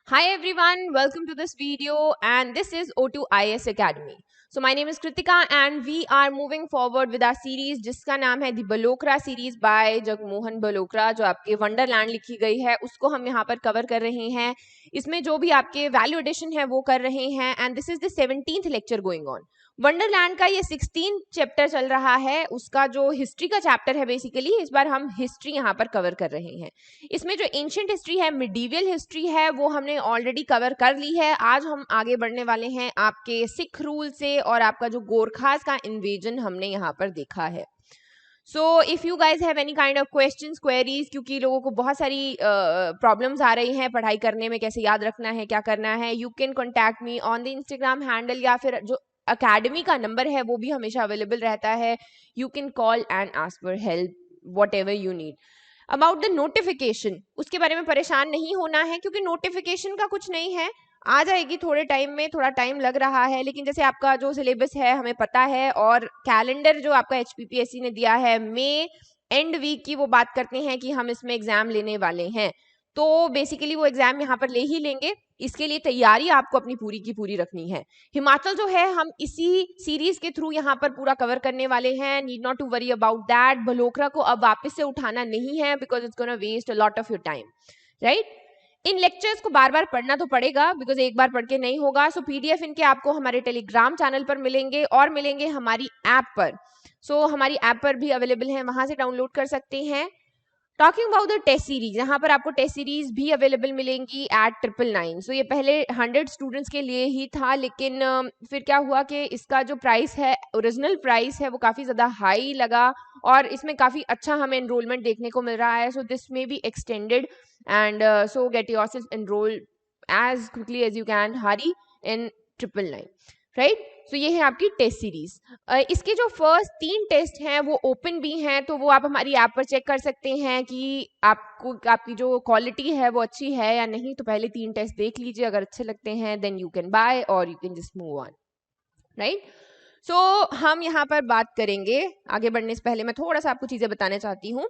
Hi everyone, welcome to this video and this is O2IS Academy. So my name is Kritika and we are moving forward with our series जिसका नाम है The Balokra series by Jagmohan बलोकरा जो आपके Wonderland लिखी गई है उसको हम यहाँ पर कवर कर रहे हैं. इसमें जो भी आपके वैल्यू एडिशन है वो कर रहे हैं and this is the 17th lecture going on. Wonderland का ये 16 चैप्टर चल रहा है. उसका जो हिस्ट्री का चैप्टर है बेसिकली इस बार हम हिस्ट्री यहाँ पर कवर कर रहे हैं. इसमें जो एंशिएंट हिस्ट्री है, मिडीवियल हिस्ट्री है, वो हमने ऑलरेडी कवर कर ली है. आज हम आगे बढ़ने वाले हैं आपके सिख रूल से और आपका जो गोरखास का इन्वेजन हमने यहाँ पर देखा है. So if you guys have any kind of questions queries, क्योंकि लोगों को बहुत सारी प्रॉब्लम्स आ रही हैं पढ़ाई करने में, कैसे याद रखना है, क्या करना है, you can contact me on the Instagram handle या फिर जो अकेडमी का नंबर है वो भी हमेशा अवेलेबल रहता है. You can call and ask for help what ever you need. About the notification, उसके बारे में परेशान नहीं होना है क्योंकि नोटिफिकेशन का कुछ नहीं है, आ जाएगी थोड़े टाइम में. थोड़ा टाइम लग रहा है लेकिन जैसे आपका जो सिलेबस है हमें पता है और कैलेंडर जो आपका HPPSC ने दिया है मई एंड वीक की वो बात करते हैं कि हम इसमें एग्जाम लेने वाले हैं. तो बेसिकली वो एग्जाम यहाँ पर ले ही लेंगे. इसके लिए तैयारी आपको अपनी पूरी की पूरी रखनी है. हिमाचल जो है हम इसी सीरीज के थ्रू यहाँ पर पूरा कवर करने वाले हैं. Need not to worry about that. बलोकरा को अब वापस से उठाना नहीं है because it's gonna waste a lot of your time, right. इन लेक्चर्स को बार बार पढ़ना तो पड़ेगा बिकॉज एक बार पढ़ के नहीं होगा. सो PDF इनके आपको हमारे टेलीग्राम चैनल पर मिलेंगे और मिलेंगे हमारी ऐप पर. सो हमारी ऐप पर भी अवेलेबल है, वहां से डाउनलोड कर सकते हैं. Talking about the test series, यहाँ पर आपको टेस्ट सीरीज भी अवेलेबल मिलेंगी एट 999. सो ये पहले 100 स्टूडेंट्स के लिए ही था लेकिन फिर क्या हुआ कि इसका जो प्राइस है, ओरिजिनल प्राइस है, वो काफ़ी ज़्यादा हाई लगा और इसमें काफ़ी अच्छा हमें एनरोलमेंट देखने को मिल रहा है. So this may be extended and so get yourself enrol as quickly as you can. Hurry in 999, right. तो ये है आपकी टेस्ट सीरीज. इसके जो फर्स्ट 3 टेस्ट हैं वो ओपन भी हैं, तो वो आप हमारी ऐप पर चेक कर सकते हैं कि आपको आपकी जो क्वालिटी है वो अच्छी है या नहीं. तो पहले 3 टेस्ट देख लीजिए, अगर अच्छे लगते हैं देन यू कैन बाय और you can just move on, right. So हम यहाँ पर बात करेंगे. आगे बढ़ने से पहले मैं थोड़ा सा आपको चीजें बताना चाहती हूँ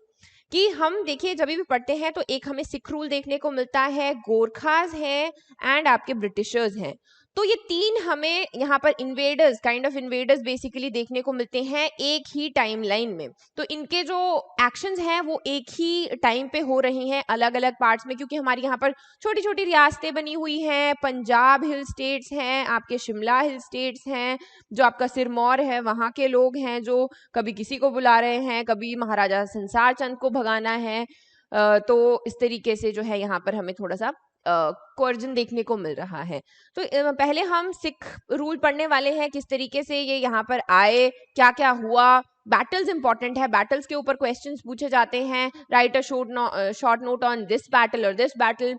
कि हम देखिए जब भी पढ़ते हैं तो एक हमें सिख रूल देखने को मिलता है, गोरखास हैं एंड आपके ब्रिटिशर्स हैं. तो ये 3 हमें यहाँ पर invaders, kind of invaders basically देखने को मिलते हैं एक ही टाइम लाइन में. तो इनके जो एक्शंस हैं वो एक ही टाइम पे हो रही हैं अलग अलग पार्ट्स में, क्योंकि हमारी यहाँ पर छोटी छोटी रियासतें बनी हुई हैं. पंजाब हिल स्टेट्स हैं, आपके शिमला हिल स्टेट्स हैं, जो आपका सिरमौर है वहाँ के लोग हैं जो कभी किसी को बुला रहे हैं, कभी महाराजा संसार चंद को भगाना है. तो इस तरीके से जो है यहाँ पर हमें थोड़ा सा कोर्जन देखने को मिल रहा है. तो पहले हम सिख रूल पढ़ने वाले हैं, किस तरीके से ये यहाँ पर आए, क्या क्या हुआ. बैटल्स इंपॉर्टेंट है, बैटल्स के ऊपर क्वेश्चंस पूछे जाते हैं. Right a short note on this battle और दिस बैटल.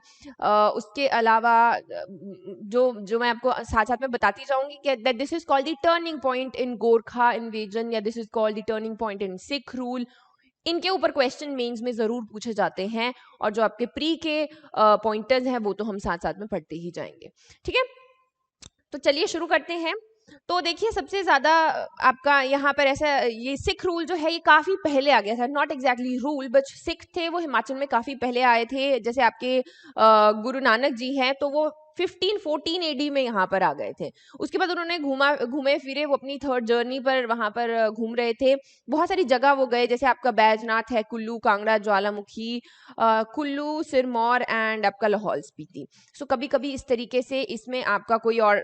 उसके अलावा जो जो मैं आपको साथ साथ में बताती जाऊंगी कि that this is called the turning point in Gorkha invasion या this is called the turning point in Sikh rule. इनके ऊपर क्वेश्चन मेंस में जरूर पूछे जाते हैं और जो आपके प्री के पॉइंटर्स हैं वो तो हम साथ साथ में पढ़ते ही जाएंगे, ठीक है. तो चलिए शुरू करते हैं. तो देखिए सबसे ज्यादा आपका यहाँ पर ऐसा, ये सिख रूल जो है ये काफी पहले आ गया था. Not exactly rule but Sikh थे वो हिमाचल में काफी पहले आए थे. जैसे आपके गुरु नानक जी हैं तो वो 1514 AD में यहाँ पर आ गए थे. उसके बाद उन्होंने घूमे फिरे, वो अपनी 3rd जर्नी पर वहां पर घूम रहे थे. बहुत सारी जगह वो गए, जैसे आपका बैजनाथ है, कुल्लू, कांगड़ा, ज्वालामुखी, कुल्लू, सिरमौर एंड आपका लाहौल स्पीति. सो कभी कभी इस तरीके से इसमें आपका कोई और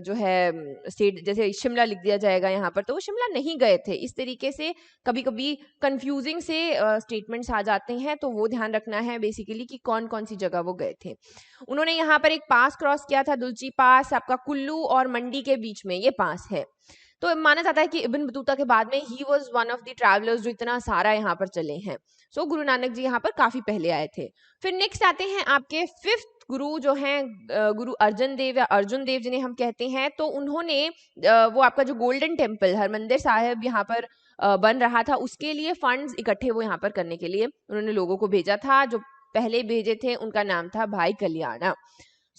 जो है स्टेट, जैसे शिमला लिख दिया जाएगा यहाँ पर, तो वो शिमला नहीं गए थे. इस तरीके से कभी कभी कंफ्यूजिंग से स्टेटमेंट्स आ जाते हैं, तो वो ध्यान रखना है बेसिकली कि कौन कौन सी जगह वो गए थे. उन्होंने यहाँ पर एक पास क्रॉस किया था, दुलची पास, आपका कुल्लू और मंडी के बीच में ये पास है. तो माना जाता है कि इब्न बतूता के बाद में he was one of the travellers जो इतना सारा यहाँ पर चले हैं. सो गुरु नानक जी यहाँ पर काफी पहले आए थे. फिर नेक्स्ट आते हैं आपके 5th गुरु जो हैं, गुरु अर्जन देव या अर्जुन देव जिन्हें हम कहते हैं. तो उन्होंने वो आपका जो गोल्डन टेम्पल हरमंदिर साहिब यहाँ पर बन रहा था, उसके लिए फंड्स इकट्ठे वो यहाँ पर करने के लिए उन्होंने लोगों को भेजा था. जो पहले भेजे थे उनका नाम था भाई कल्याणा.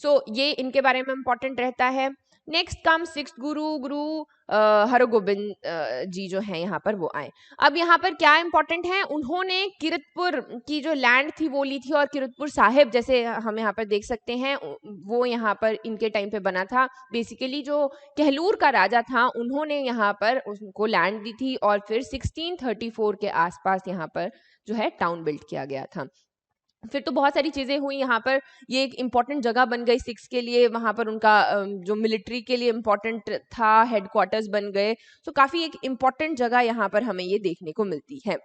सो ये इनके बारे में इंपॉर्टेंट रहता है. नेक्स्ट कम सिक्स गुरु हरगोबिंद जी जो हैं यहाँ पर वो आए। अब यहाँ पर क्या इंपॉर्टेंट है, उन्होंने किरतपुर की जो लैंड थी वो ली थी, और किरतपुर साहिब जैसे हम यहाँ पर देख सकते हैं वो यहाँ पर इनके टाइम पे बना था। बेसिकली जो कहलूर का राजा था उन्होंने यहाँ पर उनको लैंड दी थी, और फिर 1634 के आसपास यहाँ पर जो है टाउन बिल्ड किया गया था। फिर तो बहुत सारी चीजें हुई यहाँ पर, ये एक इम्पॉर्टेंट जगह बन गई सिक्स के लिए, वहां पर उनका जो मिलिट्री के लिए इम्पॉर्टेंट था हेडक्वार्टर्स बन गए। तो काफी एक इम्पॉर्टेंट जगह यहाँ पर हमें ये देखने को मिलती है।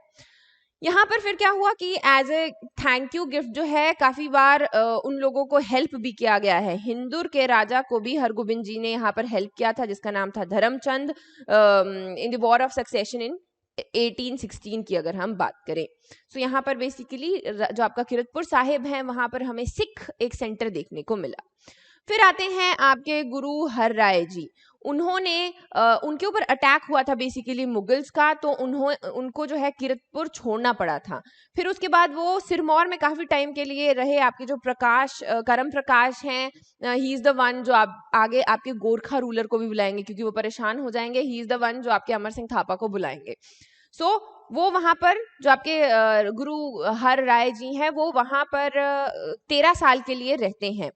यहाँ पर फिर क्या हुआ कि as a thank you gift जो है काफी बार उन लोगों को हेल्प भी किया गया है। हिंदुर के राजा को भी हरगोबिंद जी ने यहाँ पर हेल्प किया था, जिसका नाम था Dharamchand, in the war of succession in 1816 की अगर हम बात करें। सो यहाँ पर बेसिकली जो आपका किरतपुर साहिब है वहां पर हमें सिख एक सेंटर देखने को मिला। फिर आते हैं आपके गुरु हर राय जी, उन्होंने उनके ऊपर अटैक हुआ था बेसिकली मुगल्स का, तो उनको जो है किरतपुर छोड़ना पड़ा था। फिर उसके बाद वो सिरमौर में काफी टाइम के लिए रहे। आपके जो प्रकाश करम प्रकाश हैं, ही इज द वन जो आप आगे आपके गोरखा रूलर को भी बुलाएंगे क्योंकि वो परेशान हो जाएंगे। ही इज द वन जो आपके अमर सिंह थापा को बुलाएंगे। सो वो वहां पर जो आपके गुरु हर राय जी हैं वो वहां पर 13 साल के लिए रहते हैं।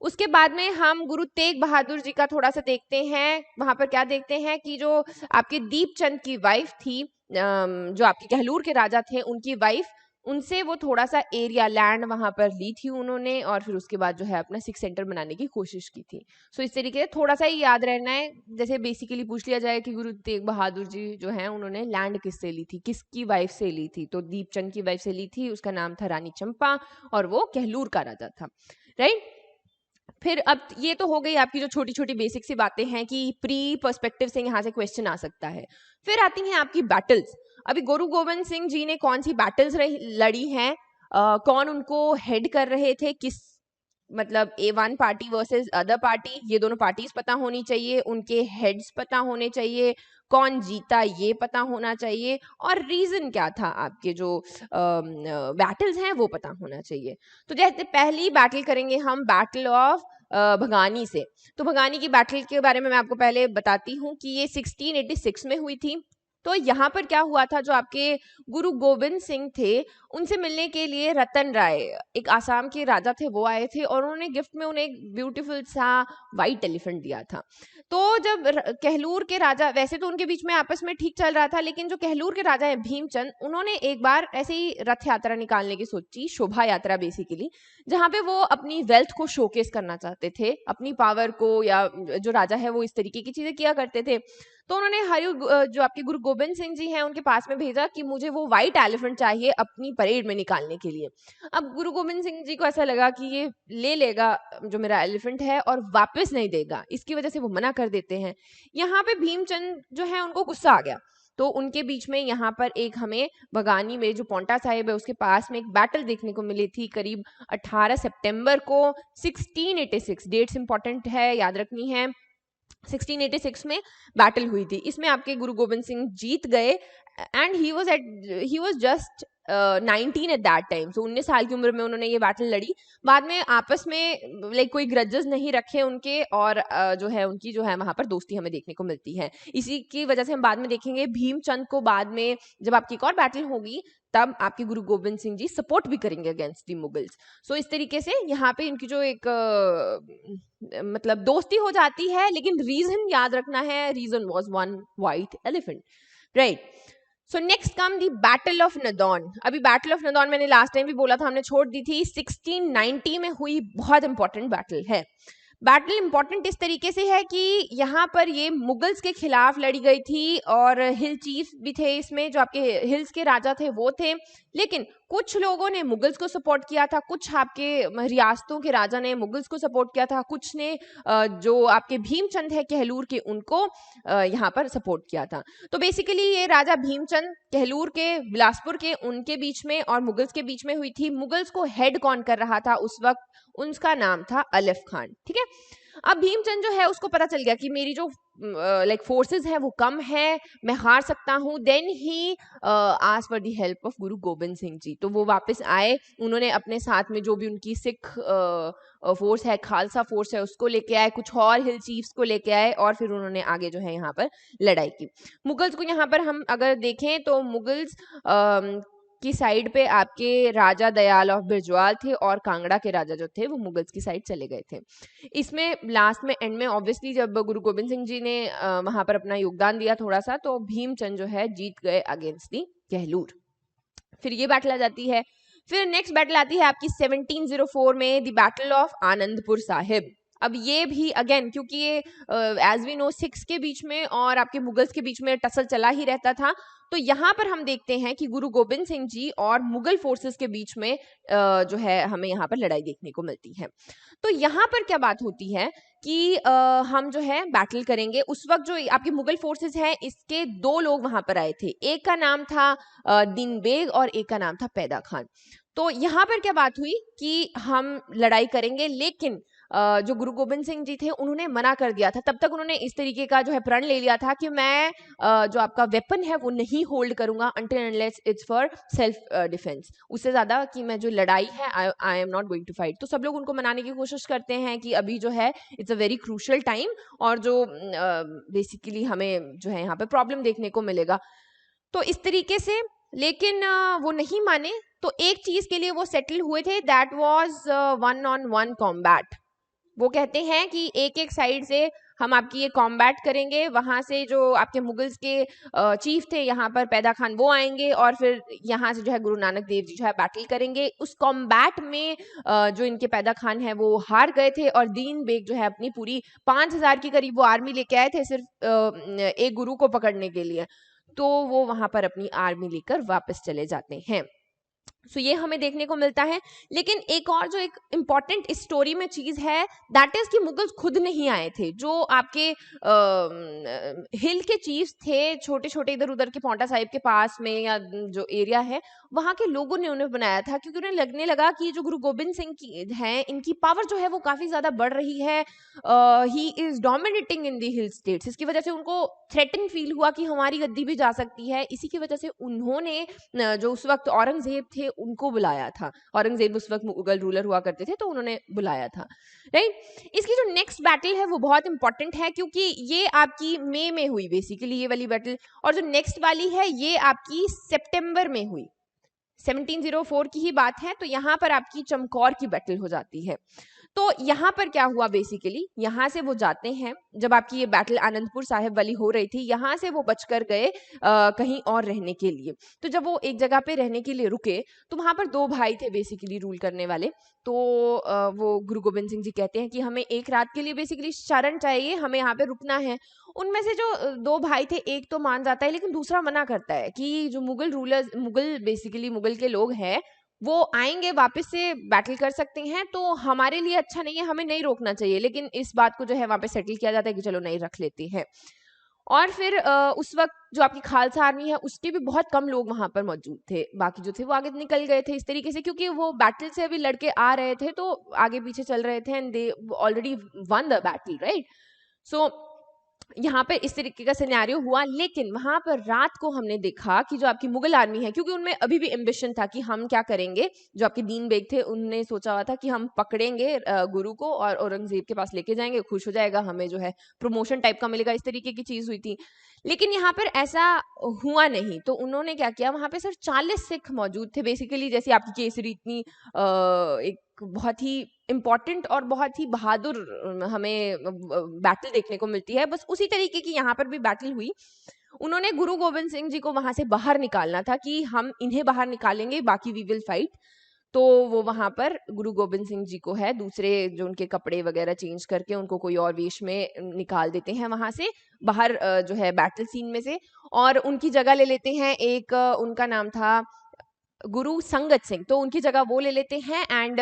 उसके बाद में हम गुरु तेग बहादुर जी का थोड़ा सा देखते हैं। वहां पर क्या देखते हैं कि जो आपके दीपचंद की वाइफ थी, जो आपके कहलूर के राजा थे उनकी वाइफ, उनसे वो थोड़ा सा एरिया लैंड वहां पर ली थी उन्होंने, और फिर उसके बाद जो है अपना सिख सेंटर बनाने की कोशिश की थी। सो इस तरीके से थोड़ा सा ही याद रहना है। जैसे बेसिकली पूछ लिया जाए कि गुरु तेग बहादुर जी जो है उन्होंने लैंड किससे ली थी, किसकी वाइफ से ली थी, तो दीपचंद की वाइफ से ली थी, उसका नाम था रानी चंपा, और वो कहलूर का राजा था, राइट। फिर अब ये तो हो गई आपकी जो छोटी छोटी बेसिक सी बातें हैं कि प्री पर्सपेक्टिव से यहाँ से क्वेश्चन आ सकता है। फिर आती हैं आपकी बैटल्स। अभी गुरु गोविंद सिंह जी ने कौन सी बैटल्स लड़ी हैं, कौन उनको हेड कर रहे थे, किस मतलब A1 party versus other party, ये दोनों पार्टीज पता होनी चाहिए, उनके हेड्स पता होने चाहिए, कौन जीता ये पता होना चाहिए, और रीजन क्या था आपके जो बैटल्स हैं वो पता होना चाहिए। तो जैसे पहली बैटल करेंगे हम बैटल ऑफ भगानी से। तो भगानी की बैटल के बारे में मैं आपको पहले बताती हूँ कि ये 1686 में हुई थी। तो यहाँ पर क्या हुआ था, जो आपके गुरु गोविंद सिंह थे उनसे मिलने के लिए रतन राय एक आसाम के राजा थे वो आए थे, और उन्होंने गिफ्ट में उन्हें एक ब्यूटीफुल सा वाइट एलिफेंट दिया था। तो जब कहलूर के राजा, वैसे तो उनके बीच में आपस में ठीक चल रहा था, लेकिन जो कहलूर के राजा है भीमचंद, उन्होंने एक बार ऐसे ही रथ यात्रा निकालने की सोची, शोभा यात्रा बेसिकली, जहां पे वो अपनी वेल्थ को शोकेस करना चाहते थे, अपनी पावर को, या जो राजा है वो इस तरीके की चीजें किया करते थे। तो उन्होंने जो आपके गुरु गोविंद सिंह जी हैं उनके पास में भेजा कि मुझे वो व्हाइट एलिफेंट चाहिए अपनी परेड में निकालने के लिए। अब गुरु गोविंद सिंह जी को ऐसा लगा कि ये ले लेगा जो मेरा एलिफेंट है और वापस नहीं देगा, इसकी वजह से वो मना कर देते हैं। यहाँ पे भीमचंद जो है उनको गुस्सा आ गया, तो उनके बीच में यहाँ पर एक हमें बगानी में जो पोंटा साहिब है उसके पास में एक बैटल देखने को मिली थी करीब 18 सितंबर को 1686। डेट्स इंपॉर्टेंट है, याद रखनी है। 1686 में बैटल हुई थी, इसमें आपके गुरु गोविंद सिंह जीत गए, and he was just 19 at that time. So 19 साल की उम्र में उन्होंने ये बैटल लड़ी। बाद में आपस में लाइक कोई ग्रजेस नहीं रखे उनके, और जो है उनकी जो है वहां पर दोस्ती हमें देखने को मिलती है। इसी की वजह से हम बाद में देखेंगे भीमचंद को, बाद में जब आपकी एक और बैटल होगी तब आपके गुरु गोविंद सिंह जी सपोर्ट भी करेंगे अगेंस्ट दी मुगल्स। सो इस तरीके से यहाँ पे इनकी जो एक मतलब दोस्ती हो जाती है, लेकिन रीजन याद रखना है, region was one white elephant, right. So next come the battle of Nadaun. अभी बैटल ऑफ नदौन मैंने लास्ट टाइम भी बोला था, हमने छोड़ दी थी, 1690 में हुई, बहुत इंपॉर्टेंट बैटल है। बैटल इंपॉर्टेंट इस तरीके से है कि यहाँ पर ये मुगल्स के खिलाफ लड़ी गई थी, और हिल चीफ भी थे इसमें, जो आपके हिल्स के राजा थे वो थे। लेकिन कुछ लोगों ने मुगल्स को सपोर्ट किया था, कुछ आपके रियासतों के राजा ने मुगल्स को सपोर्ट किया था, कुछ ने जो आपके भीमचंद है कहलूर के उनको यहाँ पर सपोर्ट किया था। तो बेसिकली ये राजा भीमचंद कहलूर के, बिलासपुर के, उनके बीच में और मुगल्स के बीच में हुई थी। मुगल्स को हेड कौन कर रहा था उस वक्त, उसका नाम था अलफ खान, ठीक है। अब भीमचंद जो है उसको पता चल गया कि मेरी जो लाइक फोर्सेस है वो कम है, मैं हार सकता हूँ। Then he asked for the help of Guru Gobind Singh ji. तो वो वापस आए, उन्होंने अपने साथ में जो भी उनकी सिख फोर्स है, खालसा फोर्स है, उसको लेके आए, कुछ और हिल चीफ्स को लेके आए, और फिर उन्होंने आगे जो है यहाँ पर लड़ाई की। मुगल्स को यहाँ पर हम अगर देखें तो मुगल्स की साइड पे आपके राजा दयाल ऑफ बिरजवाल थे, और कांगड़ा के राजा जो थे वो मुगल्स की साइड चले गए थे। इसमें लास्ट में एंड में ऑब्वियसली जब गुरु गोबिंद सिंह जी ने वहां पर अपना योगदान दिया थोड़ा सा, तो भीमचंद जो है जीत गए अगेंस्ट दी गहलूर। फिर ये बैटल आ जाती है। फिर नेक्स्ट बैटल आती है आपकी 1704 में, the battle of Anandpur Sahib. अब ये भी अगेन, क्योंकि ये एज वी नो सिख्स के बीच में और आपके मुगल्स के बीच में टसल चला ही रहता था, तो यहाँ पर हम देखते हैं कि गुरु गोबिंद सिंह जी और मुगल फोर्सेस के बीच में जो है हमें यहाँ पर लड़ाई देखने को मिलती है। तो यहाँ पर क्या बात होती है कि हम जो है बैटल करेंगे। उस वक्त जो आपके मुगल फोर्सेस हैं, इसके दो लोग वहां पर आए थे, एक का नाम था दीन बेग और एक का नाम था पैदा खान। तो यहाँ पर क्या बात हुई कि हम लड़ाई करेंगे, लेकिन जो गुरु गोबिंद सिंह जी थे उन्होंने मना कर दिया था। तब तक उन्होंने इस तरीके का जो है प्रण ले लिया था कि मैं जो आपका वेपन है वो नहीं होल्ड करूंगा until unless it's for self defence. उससे ज्यादा कि मैं जो लड़ाई है I am not going to fight. तो सब लोग उनको मनाने की कोशिश करते हैं कि अभी जो है it's a very crucial time, और जो बेसिकली हमें जो है यहाँ पे प्रॉब्लम देखने को मिलेगा। तो इस तरीके से, लेकिन वो नहीं माने। तो एक चीज के लिए वो सेटल हुए थे, दैट वाज 1-on-1 कॉम्बैट। वो कहते हैं कि एक एक साइड से हम आपकी ये कॉम्बैट करेंगे, वहां से जो आपके मुगल्स के चीफ थे यहाँ पर पैदा खान वो आएंगे, और फिर यहाँ से जो है गुरु नानक देव जी जो है बैटल करेंगे। उस कॉम्बैट में जो इनके पैदा खान है वो हार गए थे, और दीन बेग जो है अपनी पूरी 5000 की करीब वो आर्मी लेके आए थे सिर्फ एक गुरु को पकड़ने के लिए। तो वो वहां पर अपनी आर्मी लेकर वापस चले जाते हैं। सो ये हमें देखने को मिलता है। लेकिन एक और जो एक इम्पॉर्टेंट इस स्टोरी में चीज है, दैट इज कि मुगल्स खुद नहीं आए थे। जो आपके हिल के चीफ्स थे, छोटे छोटे इधर उधर के पौंटा साहिब के पास में या जो एरिया है, वहां के लोगों ने उन्हें बनाया था, क्योंकि उन्हें लगने लगा कि जो गुरु गोबिंद सिंह की है, इनकी पावर जो है वो काफी ज्यादा बढ़ रही है, he is dominating in the hill states. इसकी वजह से उनको थ्रेटन फील हुआ कि हमारी गद्दी भी जा सकती है। इसी की वजह से उन्होंने जो उस वक्त औरंगजेब थे उनको बुलाया था। औरंगजेब उस वक्त मुगल रूलर हुआ करते थे, तो उन्होंने बुलाया था, राइट। इसकी जो नेक्स्ट बैटल है वो बहुत इंपॉर्टेंट है, क्योंकि ये आपकी मई में हुई बेसिकली ये वाली बैटल, और जो नेक्स्ट वाली है ये आपकी सितंबर में हुई। 1704 की ही बात है। तो यहाँ पर आपकी चमकौर की बैटल हो जाती है। तो यहाँ पर क्या हुआ, बेसिकली यहाँ से वो जाते हैं, जब आपकी ये बैटल आनंदपुर साहिब वाली हो रही थी, यहाँ से वो बचकर गए कहीं और रहने के लिए। तो जब वो एक जगह पे रहने के लिए रुके, तो वहां पर दो भाई थे बेसिकली रूल करने वाले। तो वो गुरु गोबिंद सिंह जी कहते हैं कि हमें एक रात के लिए बेसिकली शरण चाहिए, हमें यहाँ पे रुकना है। उनमें से जो दो भाई थे, एक तो मान जाता है, लेकिन दूसरा मना करता है कि जो मुगल रूलर्स, मुगल बेसिकली मुगल के लोग हैं, वो आएंगे वापस से बैटल कर सकते हैं, तो हमारे लिए अच्छा नहीं है, हमें नहीं रोकना चाहिए। लेकिन इस बात को जो है वहां पे सेटल किया जाता है कि चलो नहीं रख लेते हैं। और फिर उस वक्त जो आपकी खालसा आर्मी है उसके भी बहुत कम लोग वहां पर मौजूद थे, बाकी जो थे वो आगे निकल गए थे इस तरीके से, क्योंकि वो बैटल से अभी लड़के आ रहे थे, तो आगे पीछे चल रहे थे, and they already won the battle, right. So यहाँ पे इस तरीके का सिनेरियो हुआ। लेकिन वहां पर रात को हमने देखा कि जो आपकी मुगल आर्मी है, क्योंकि उनमें अभी भी एम्बिशन था कि हम क्या करेंगे, जो आपके दीन बेग थे उनने सोचा हुआ था कि हम पकड़ेंगे गुरु को और औरंगजेब के पास लेके जाएंगे, खुश हो जाएगा, हमें जो है प्रमोशन टाइप का मिलेगा, इस तरीके की चीज हुई थी। लेकिन यहाँ पर ऐसा हुआ नहीं। तो उन्होंने क्या किया, वहां पे सिर्फ 40 सिख मौजूद थे बेसिकली। जैसे आपकी केसरी इतनी एक बहुत ही इंपॉर्टेंट और बहुत ही बहादुर हमें बैटल देखने को मिलती है, बस उसी तरीके की यहाँ पर भी बैटल हुई। उन्होंने गुरु गोबिंद सिंह जी को वहां से बाहर निकालना था कि हम इन्हें बाहर निकालेंगे, बाकी वी विल फाइट। तो वो वहां पर गुरु गोबिंद सिंह जी को है दूसरे जो उनके कपड़े वगैरह चेंज करके उनको कोई और वेश में निकाल देते हैं वहां से बाहर, जो है बैटल सीन में से, और उनकी जगह ले लेते हैं एक उनका नाम था गुरु संगत सिंह, तो उनकी जगह वो ले लेते हैं एंड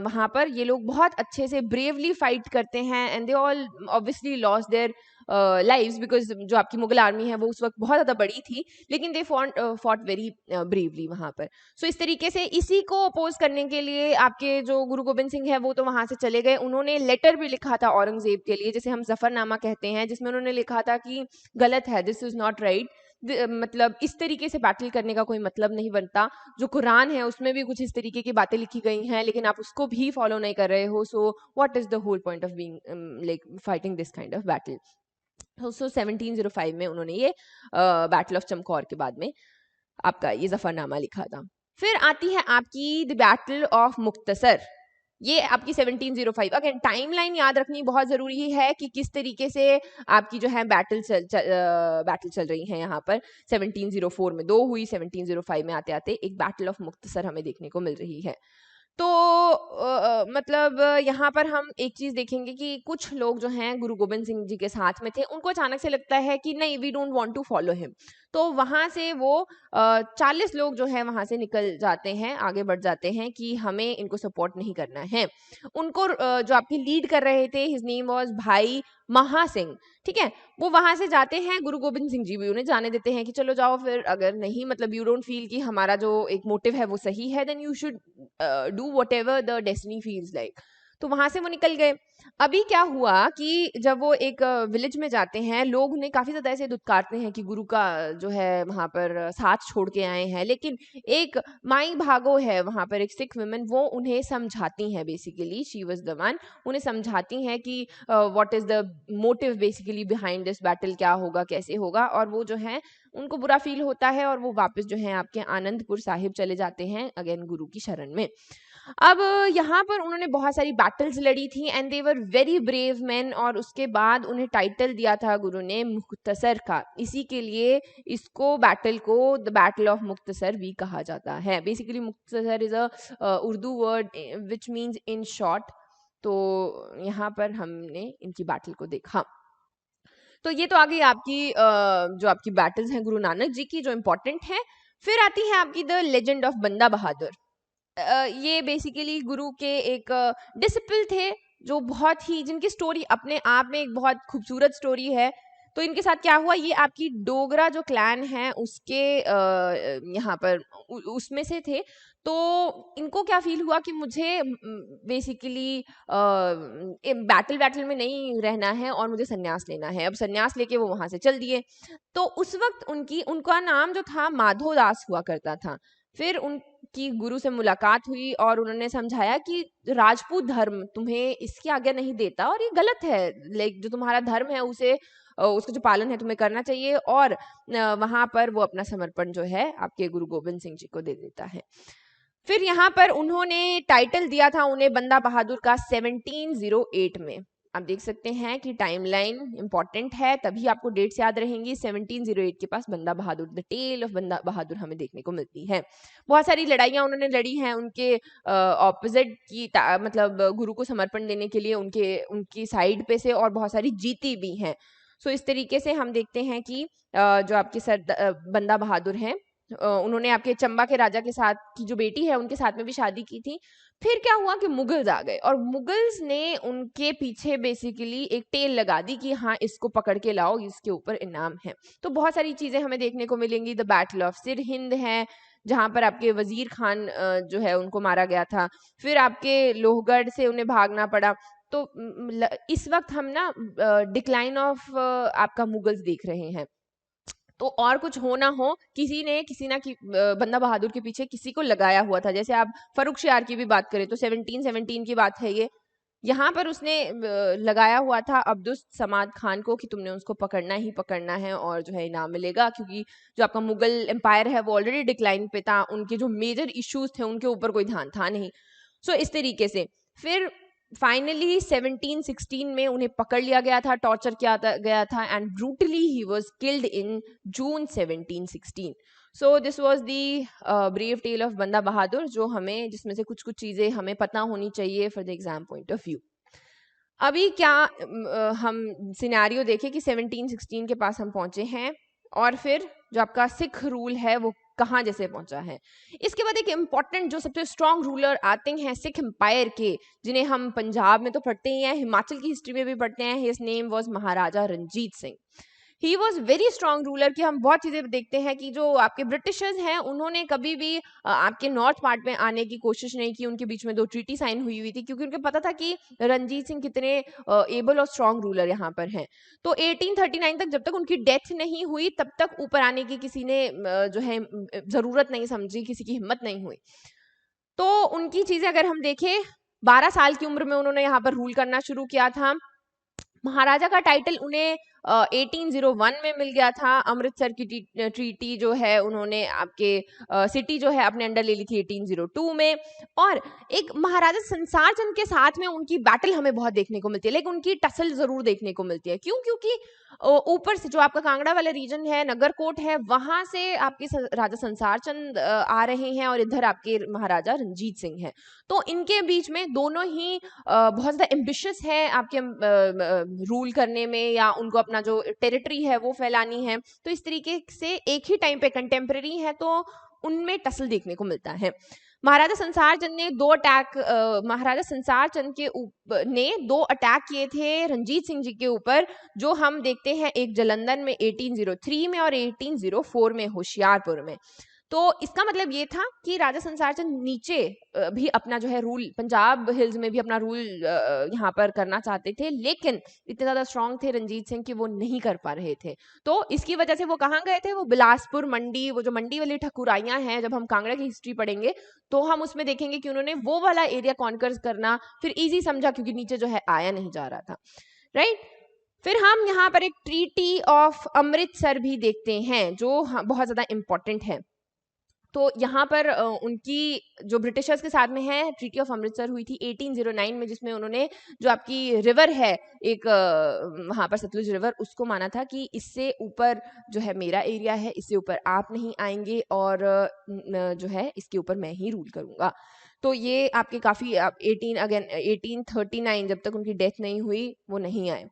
वहाँ पर ये लोग बहुत अच्छे से ब्रेवली फाइट करते हैं and they all obviously lost their lives because जो आपकी मुगल आर्मी है वो उस वक्त बहुत ज़्यादा बड़ी थी, लेकिन दे फॉट वेरी ब्रेवली वहाँ पर। सो इस तरीके से इसी को अपोज करने के लिए आपके जो गुरु गोबिंद सिंह है वो तो वहाँ से चले गए। उन्होंने लेटर भी लिखा था औरंगजेब के लिए, जिसे हम जफरनामा कहते हैं, जिसमें उन्होंने लिखा था कि गलत है, दिस इज़ नॉट राइट, मतलब इस तरीके से बैटल करने का कोई मतलब नहीं बनता। जो कुरान है उसमें भी कुछ इस तरीके की बातें लिखी गई हैं, लेकिन आप उसको भी फॉलो नहीं कर रहे हो, so what is the whole point of being like fighting this kind of battle. So 1705 में उन्होंने ये बैटल ऑफ चमकौर के बाद में आपका ये जफरनामा लिखा था। फिर आती है आपकी द बैटल ऑफ मुक्तसर, ये आपकी 1705। अगेन टाइमलाइन याद रखनी बहुत जरूरी है कि किस तरीके से आपकी जो है बैटल चल रही है। यहाँ पर 1704 में 2 हुई, 1705 में आते आते एक बैटल ऑफ मुक्तसर हमें देखने को मिल रही है। तो मतलब यहाँ पर हम एक चीज देखेंगे कि कुछ लोग जो हैं गुरु गोबिंद सिंह जी के साथ में थे, उनको अचानक से लगता है कि नहीं, we don't want to follow him, तो वहां से वो 40 लोग जो है वहां से निकल जाते हैं, आगे बढ़ जाते हैं कि हमें इनको सपोर्ट नहीं करना है। उनको जो आपके लीड कर रहे थे, हिज नेम वाज भाई महा सिंह, ठीक है, वो वहां से जाते हैं। गुरु गोबिंद सिंह जी भी उन्हें जाने देते हैं कि चलो जाओ, फिर अगर नहीं मतलब यू डोंट फील कि हमारा जो एक मोटिव है वो सही है, then you should do whatever the destiny feels like. तो वहां से वो निकल गए। अभी क्या हुआ कि जब वो एक विलेज में जाते हैं, लोग उन्हें काफी ज्यादा ऐसे दुत्कारते हैं कि गुरु का जो है वहां पर साथ छोड़ के आए हैं, लेकिन एक माई भागो है वहां पर, एक सिख वुमेन, वो उन्हें समझाती हैं, basically she was the one, उन्हें समझाती हैं कि what is the motive basically behind this battle, क्या होगा कैसे होगा, और वो जो है उनको बुरा फील होता है और वो वापस जो है आपके आनंदपुर साहिब चले जाते हैं अगेन गुरु की शरण में। अब यहाँ पर उन्होंने बहुत सारी बैटल्स लड़ी थी and they were very brave man, और उसके बाद उन्हें टाइटल दिया था गुरु ने मुख्तसर का। इसी के लिए इसको बैटल को द बैटल ऑफ मुख्तसर भी कहा जाता है। बेसिकली मुख्तसर is a Urdu word which means in short. तो यहाँ पर हमने इनकी बैटल को देखा। तो ये तो आ गई आपकी जो आपकी बैटल्स हैं गुरु नानक जी की, जो इम्पोर्टेंट है। फिर आती है आपकी द लेजेंड ऑफ बंदा बहादुर। ये बेसिकली गुरु के एक डिसिपल थे, जो बहुत ही, जिनकी स्टोरी अपने आप में एक बहुत खूबसूरत स्टोरी है। तो इनके साथ क्या हुआ, ये आपकी डोगरा जो क्लैन है उसके यहाँ पर उसमें से थे। तो इनको क्या फील हुआ कि मुझे बेसिकली बैटल बैटल में नहीं रहना है और मुझे सन्यास लेना है। अब सन्यास लेके वो वहां से चल दिए। तो उस वक्त उनका नाम जो था माधो दास हुआ करता था। फिर उनकी गुरु से मुलाकात हुई और उन्होंने समझाया कि राजपूत धर्म तुम्हें इसकी आज्ञा नहीं देता और ये गलत है, लाइक जो तुम्हारा धर्म है उसे उसका जो पालन है तुम्हें करना चाहिए। और वहां पर वो अपना समर्पण जो है आपके गुरु गोबिंद सिंह जी को दे देता है। फिर यहाँ पर उन्होंने टाइटल दिया था उन्हें बंदा बहादुर का 1708 में। आप देख सकते हैं कि टाइमलाइन इंपॉर्टेंट है, तभी आपको डेट्स याद रहेंगी। 1708 के पास बंदा बहादुर, द टेल ऑफ बंदा बहादुर हमें देखने को मिलती है। बहुत सारी लड़ाइयाँ उन्होंने लड़ी हैं उनके ऑपोजिट की, मतलब गुरु को समर्पण देने के लिए उनकी साइड पे से, और बहुत सारी जीती भी हैं। सो इस तरीके से हम देखते हैं कि जो आपके बंदा बहादुर हैं, उन्होंने आपके चंबा के राजा के साथ की जो बेटी है उनके साथ में भी शादी की थी। फिर क्या हुआ कि मुगल्स आ गए और मुगल्स ने उनके पीछे बेसिकली एक टेल लगा दी कि हाँ इसको पकड़ के लाओ, इसके ऊपर इनाम है। तो बहुत सारी चीजें हमें देखने को मिलेंगी। द बैटल ऑफ सिरहिंद है, जहां पर आपके वजीर खान जो है उनको मारा गया था। फिर आपके लोहगढ़ से उन्हें भागना पड़ा। तो इस वक्त हम ना डिक्लाइन ऑफ आपका मुगल्स देख रहे हैं। तो और कुछ हो ना हो, किसी ना बंदा बहादुर के पीछे किसी को लगाया हुआ था। जैसे आप फर्रुख शियार की भी बात करें तो 1717 की बात है ये। यहाँ पर उसने लगाया हुआ था अब्दुस समाद खान को कि तुमने उसको पकड़ना ही पकड़ना है और जो है इनाम मिलेगा, क्योंकि जो आपका मुगल एम्पायर है वो ऑलरेडी डिक्लाइन पे था, उनके जो मेजर इश्यूज थे उनके ऊपर कोई ध्यान था नहीं। सो इस तरीके से फिर फाइनली 1716 में उन्हें पकड़ लिया गया था, टॉर्चर किया गया था, and brutally he was killed in June 1716। So this was the brave tale of Banda Bahadur, जो हमें, जिसमें से कुछ कुछ चीजें हमें पता होनी चाहिए for the exam point of view. अभी क्या हम सिनेरियो देखें कि 1716 के पास हम पहुंचे हैं, और फिर जो आपका सिख रूल है वो कहाँ जैसे पहुंचा है। इसके बाद एक इम्पॉर्टेंट जो सबसे स्ट्रॉन्ग रूलर आते हैं सिख एम्पायर के, जिन्हें हम पंजाब में तो पढ़ते ही हैं, हिमाचल की हिस्ट्री में भी पढ़ते हैं। His name was Maharaja Ranjit Singh. He was very strong ruler कि हम बहुत चीजें देखते हैं कि जो आपके ब्रिटिशर्स हैं उन्होंने कभी भी आपके नॉर्थ पार्ट में आने की कोशिश नहीं की। उनके बीच में 2 ट्रीटी साइन हुई थी क्योंकि उनको पता था कि रंजीत सिंह कितने एबल और स्ट्रॉन्ग रूलर यहाँ पर हैं। तो 1839 तक जब तक उनकी डेथ नहीं हुई तब तक ऊपर आने की किसी ने जो है जरूरत नहीं समझी, किसी की हिम्मत नहीं हुई। तो उनकी चीजें अगर हम देखें, 12 साल की उम्र में उन्होंने यहाँ पर रूल करना शुरू किया था। महाराजा का टाइटल उन्हें 1801 में मिल गया था। अमृतसर की ट्रीटी जो है उन्होंने आपके सिटी जो है अपने अंडर ले ली थी 1802 में। और एक महाराजा संसार चंद के साथ में उनकी बैटल हमें बहुत देखने को मिलती है, लेकिन उनकी टसल जरूर देखने को मिलती है। क्यों? क्योंकि ऊपर से जो आपका कांगड़ा वाला रीजन है, नगरकोट है, वहां से आपके राजा संसार चंद आ रहे हैं और इधर आपके महाराजा रंजीत सिंह हैं। तो इनके बीच में दोनों ही बहुत ज़्यादा एम्बिशियस है आपके रूल करने में, या उनको अपना जो टेरिटरी है वो फैलानी है। तो इस तरीके से एक ही टाइम पे कंटेम्प्रेरी है तो उनमें टसल देखने को मिलता है। महाराजा संसार चंद ने 2 अटैक महाराजा संसार चंद के ने 2 अटैक किए थे रंजीत सिंह जी के ऊपर, जो हम देखते हैं एक जालंधर में 1803 में और 1804 में होशियारपुर में। तो इसका मतलब ये था कि राजा संसार चंद नीचे भी अपना जो है रूल, पंजाब हिल्स में भी अपना रूल यहाँ पर करना चाहते थे, लेकिन इतने ज्यादा स्ट्रांग थे रंजीत सिंह कि वो नहीं कर पा रहे थे। तो इसकी वजह से वो कहाँ गए थे? वो बिलासपुर, मंडी, वो जो मंडी वाली ठकुराइयां हैं, जब हम कांगड़ा की हिस्ट्री पढ़ेंगे तो हम उसमें देखेंगे कि उन्होंने वो वाला एरिया कॉन्कर करना फिर ईजी समझा, क्योंकि नीचे जो है आया नहीं जा रहा था, राइट। फिर हम यहाँ पर एक ट्रीटी ऑफ अमृतसर भी देखते हैं जो बहुत ज्यादा इंपॉर्टेंट है। तो यहाँ पर उनकी जो ब्रिटिशर्स के साथ में है ट्रीटी ऑफ अमृतसर हुई थी 1809 में, जिसमें उन्होंने जो आपकी रिवर है एक वहाँ पर सतलुज रिवर, उसको माना था कि इससे ऊपर जो है मेरा एरिया है, इससे ऊपर आप नहीं आएंगे और जो है इसके ऊपर मैं ही रूल करूंगा। तो ये आपके काफी 1839 जब तक उनकी डेथ नहीं हुई वो नहीं आए।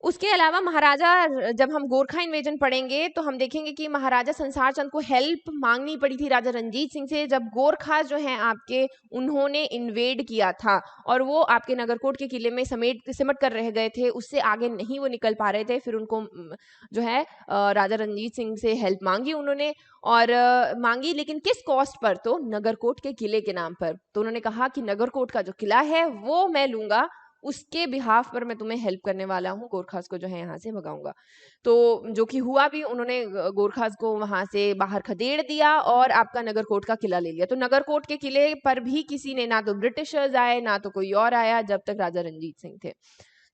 उसके अलावा महाराजा, जब हम गोरखा इन्वेजन पढ़ेंगे तो हम देखेंगे कि महाराजा संसार चंद को हेल्प मांगनी पड़ी थी राजा रंजीत सिंह से, जब गोरखा जो है आपके उन्होंने इन्वेड किया था और वो आपके नगरकोट के किले में सिमट कर रह गए थे, उससे आगे नहीं वो निकल पा रहे थे। फिर उनको जो है राजा रंजीत सिंह से हेल्प मांगी उन्होंने, और मांगी, लेकिन किस कॉस्ट पर? तो नगरकोट के किले के नाम पर। तो उन्होंने कहा कि नगरकोट का जो किला है वो मैं लूंगा, उसके बिहाफ पर मैं तुम्हें हेल्प करने वाला हूँ, गोरखास को जो है यहाँ से भगाऊंगा। तो जो कि हुआ भी, उन्होंने गोरखास को वहां से बाहर खदेड़ दिया और आपका नगरकोट का किला ले लिया। तो नगरकोट के किले पर भी किसी ने, ना तो ब्रिटिशर्स आए ना तो कोई और आया, जब तक राजा रंजीत सिंह थे।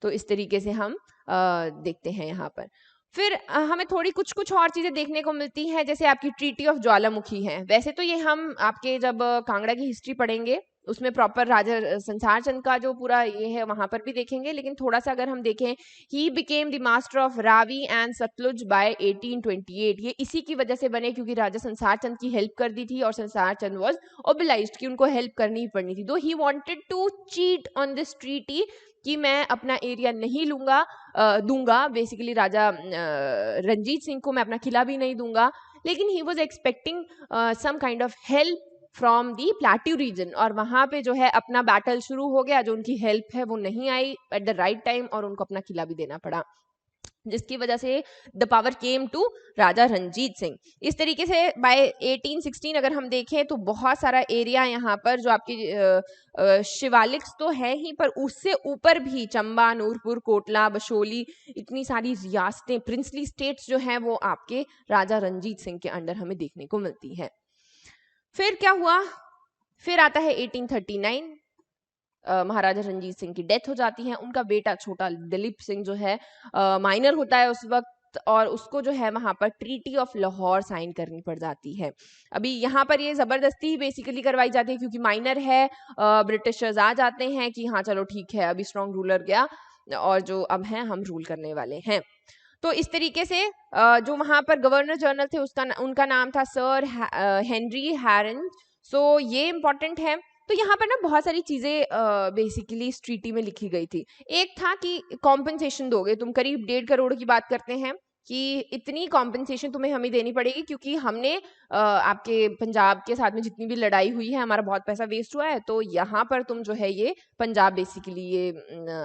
तो इस तरीके से हम देखते हैं यहाँ पर। फिर हमें थोड़ी कुछ और चीजें देखने को मिलती हैं, जैसे आपकी ट्रीटी ऑफ ज्वालामुखी है। वैसे तो ये हम आपके जब कांगड़ा की हिस्ट्री पढ़ेंगे उसमें प्रॉपर राजा संसार चंद का जो पूरा ये है वहां पर भी देखेंगे, लेकिन थोड़ा सा अगर हम देखें, he became the master of Ravi and Sutlej by 1828। ये इसी की वजह से बने क्योंकि राजा संसार चंद की हेल्प कर दी थी और संसार चंद वाज ओबिलाइज्ड कि उनको हेल्प करनी ही पड़नी थी। Though he wanted to cheat on this treaty कि मैं अपना एरिया नहीं दूंगा बेसिकली राजा रंजीत सिंह को मैं अपना किला भी नहीं दूंगा, लेकिन he was expecting some kind of help from the plateau region, और वहां पे जो है अपना बैटल शुरू हो गया। जो उनकी हेल्प है वो नहीं आई एट द राइट टाइम और उनको अपना किला भी देना पड़ा, जिसकी वजह से द पावर केम टू राजा रंजीत सिंह। इस तरीके से बाय 1816 अगर हम देखें तो बहुत सारा एरिया यहाँ पर जो आपकी शिवालिक्स तो है ही, पर उससे ऊपर भी चंबा, नूरपुर, कोटला, बशोली, इतनी सारी रियासतें, प्रिंसली स्टेट्स जो हैं वो आपके राजा रंजीत सिंह के अंडर हमें देखने को मिलती है। फिर क्या हुआ? फिर आता है 1839, महाराजा रंजीत सिंह की डेथ हो जाती है। उनका बेटा छोटा दिलीप सिंह जो है माइनर होता है उस वक्त, और उसको जो है वहां पर ट्रीटी ऑफ लाहौर साइन करनी पड़ जाती है। अभी यहाँ पर ये जबरदस्ती बेसिकली करवाई जाती है क्योंकि माइनर है, ब्रिटिशर्स आ जाते हैं कि हाँ चलो ठीक है, अभी स्ट्रॉन्ग रूलर गया और जो अब हैं हम रूल करने वाले हैं। तो इस तरीके से जो वहां पर गवर्नर जनरल थे उनका नाम था सर हेनरी हैरन। सो ये इंपॉर्टेंट है। तो यहाँ पर ना बहुत सारी चीजें बेसिकली इस ट्रीटी में लिखी गई थी। एक था कि कॉम्पनसेशन दोगे तुम, करीब 1.5 करोड़ की बात करते हैं कि इतनी कॉम्पेंसेशन तुम्हें हमें देनी पड़ेगी क्योंकि हमने आपके पंजाब के साथ में जितनी भी लड़ाई हुई है हमारा बहुत पैसा वेस्ट हुआ है, तो यहाँ पर तुम जो है ये पंजाब बेसिकली ये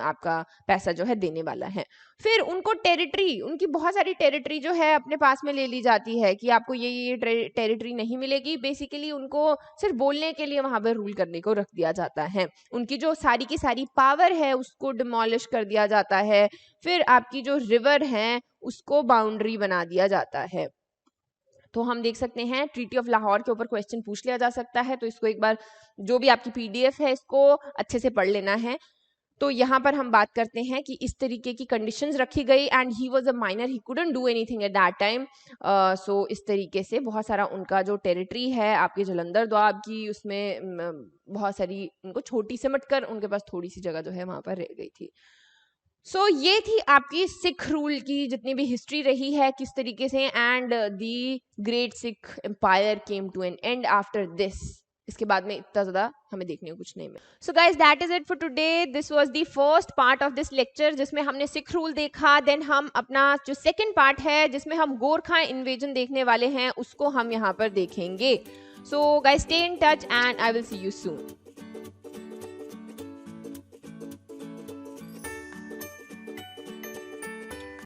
आपका पैसा जो है देने वाला है। फिर उनको टेरिटरी, उनकी बहुत सारी टेरिटरी जो है अपने पास में ले ली जाती है कि आपको ये टेरिटरी नहीं मिलेगी। बेसिकली उनको सिर्फ बोलने के लिए वहां पर रूल करने को रख दिया जाता है। उनकी जो सारी की सारी पावर है उसको डिमोलिश कर दिया जाता है। फिर आपकी जो रिवर है उसको बाउंड्री बना दिया जाता है। तो हम देख सकते हैं ट्रीटी ऑफ लाहौर के ऊपर क्वेश्चन पूछ लिया जा सकता है, तो इसको एक बार जो भी आपकी पीडीएफ है इसको अच्छे से पढ़ लेना है। तो यहाँ पर हम बात करते हैं कि इस तरीके की कंडीशंस रखी गई and he was a minor, he couldn't do anything at that time. So इस तरीके से बहुत सारा उनका जो टेरिटरी है आपके जलंधर दोआब की, उसमें बहुत सारी उनको छोटी समझ कर उनके पास थोड़ी सी जगह जो है वहां पर रह गई थी। सो ये थी आपकी सिख रूल की जितनी भी हिस्ट्री रही है किस तरीके से, and the great Sikh empire came to an end after this. इसके बाद में इतना ज्यादा हमें देखने को कुछ नहीं मिला। So guys that is it for today. This was the first part of this lecture जिसमें हमने सिख रूल देखा। देन हम अपना जो सेकंड पार्ट है जिसमें हम गोरखा इन्वेजन देखने वाले हैं उसको हम यहाँ पर देखेंगे। So guys stay in touch and I will see you soon.